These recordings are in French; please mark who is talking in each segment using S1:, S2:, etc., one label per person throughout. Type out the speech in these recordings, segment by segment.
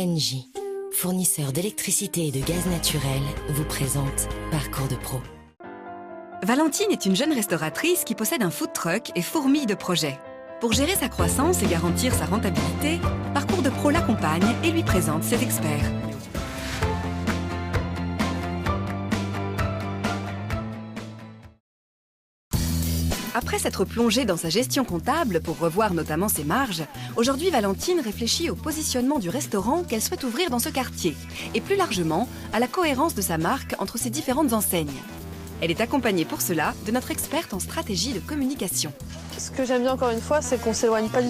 S1: ENGIE, fournisseur d'électricité et de gaz naturel, vous présente Parcours de Pro.
S2: Valentine est une jeune restauratrice qui possède un food truck et fourmille de projets. Pour gérer sa croissance et garantir sa rentabilité, Parcours de Pro l'accompagne et lui présente ses experts. Après s'être plongée dans sa gestion comptable pour revoir notamment ses marges, aujourd'hui Valentine réfléchit au positionnement du restaurant qu'elle souhaite ouvrir dans ce quartier et plus largement à la cohérence de sa marque entre ses différentes enseignes. Elle est accompagnée pour cela de notre experte en stratégie de communication.
S3: Ce que j'aime bien encore une fois, c'est qu'on s'éloigne pas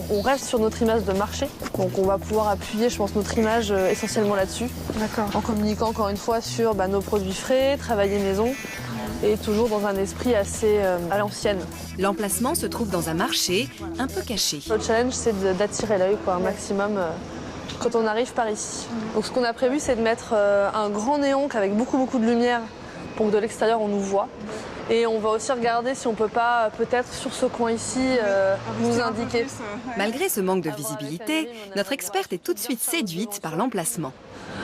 S3: on reste sur notre image de marché. Donc on va pouvoir appuyer, je pense, notre image essentiellement là-dessus. D'accord. En communiquant encore une fois sur nos produits frais, travailler maison. Et toujours dans un esprit assez à l'ancienne.
S2: L'emplacement se trouve dans un marché un peu caché.
S3: Le challenge, c'est d'attirer l'œil un maximum quand on arrive par ici. Donc ce qu'on a prévu, c'est de mettre un grand néon avec beaucoup de lumière pour que de l'extérieur, on nous voit. Et on va aussi regarder si on peut pas, peut-être sur ce coin ici, nous indiquer.
S2: Malgré ce manque de visibilité, notre experte est tout de suite séduite par l'emplacement.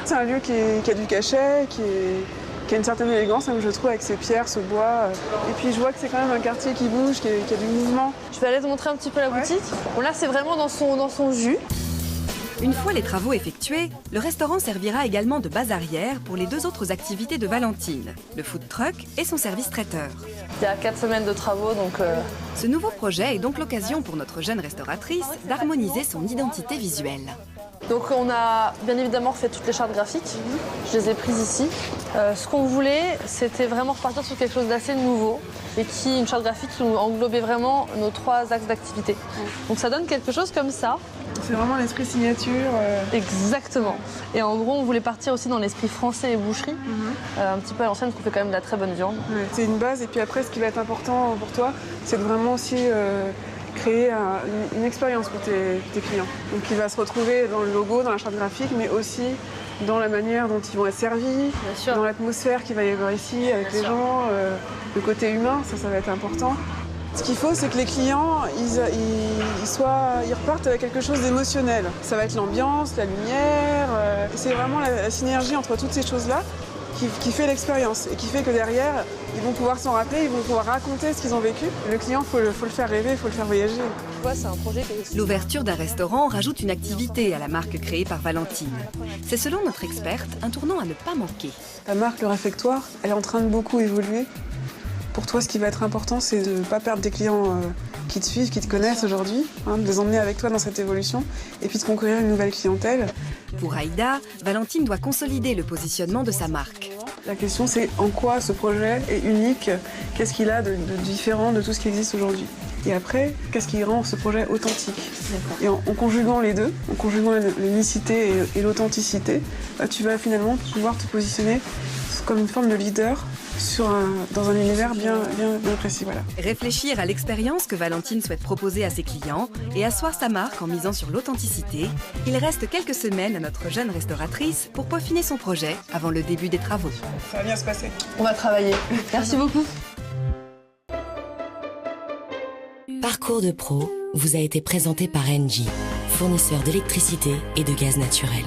S4: C'est un lieu qui a du cachet, qui a une certaine élégance, je trouve, avec ses pierres, ce bois. Et puis je vois que c'est quand même un quartier qui bouge, qui a du mouvement.
S3: Je vais aller te montrer un petit peu la boutique. Bon, là, c'est vraiment dans son jus.
S2: Une fois les travaux effectués, le restaurant servira également de base arrière pour les deux autres activités de Valentine, le food truck et son service traiteur.
S3: Il y a 4 semaines de travaux, donc...
S2: Ce nouveau projet est donc l'occasion pour notre jeune restauratrice d'harmoniser son identité visuelle.
S3: Donc on a bien évidemment fait toutes les chartes graphiques, je les ai prises ici. Ce qu'on voulait, c'était vraiment repartir sur quelque chose d'assez nouveau et une charte graphique qui englobait vraiment nos 3 axes d'activité. Donc ça donne quelque chose comme ça.
S4: C'est vraiment l'esprit signature.
S3: Exactement. Et en gros, on voulait partir aussi dans l'esprit français et boucherie, un petit peu à l'ancienne, parce qu'on fait quand même de la très bonne viande.
S4: Ouais, c'est une base, et puis après, ce qui va être important pour toi, c'est de vraiment aussi créer une expérience pour tes clients. Donc il va se retrouver dans le logo, dans la charte graphique, mais aussi dans la manière dont ils vont être servis, dans l'atmosphère qu'il va y avoir ici avec les gens, le côté humain, ça va être important. Ce qu'il faut, c'est que les clients, ils repartent avec quelque chose d'émotionnel. Ça va être l'ambiance, la lumière, c'est vraiment la synergie entre toutes ces choses-là qui fait l'expérience et qui fait que derrière, ils vont pouvoir s'en rappeler, ils vont pouvoir raconter ce qu'ils ont vécu. Le client, faut le faire rêver, il faut le faire voyager.
S3: C'est un projet
S2: L'ouverture d'un restaurant rajoute une activité à la marque créée par Valentine. C'est selon notre experte un tournant à ne pas manquer.
S4: La marque Le Réfectoire, elle est en train de beaucoup évoluer. Pour toi, ce qui va être important, c'est de ne pas perdre des clients qui te suivent, qui te connaissent aujourd'hui, de les emmener avec toi dans cette évolution et puis de conquérir une nouvelle clientèle.
S2: Pour Aïda, Valentine doit consolider le positionnement de sa marque.
S4: La question, c'est en quoi ce projet est unique, qu'est-ce qu'il a de différent de tout ce qui existe aujourd'hui. Et après, qu'est-ce qui rend ce projet authentique. Et en conjuguant les deux, en conjuguant l'unicité et l'authenticité, tu vas finalement pouvoir te positionner comme une forme de leader dans un univers bien précis. Voilà.
S2: Réfléchir à l'expérience que Valentine souhaite proposer à ses clients et asseoir sa marque en misant sur l'authenticité, il reste quelques semaines à notre jeune restauratrice pour peaufiner son projet avant le début des travaux.
S4: Ça va bien se passer.
S3: On va travailler. Merci beaucoup.
S1: Parcours de Pro vous a été présenté par ENGIE, fournisseur d'électricité et de gaz naturel.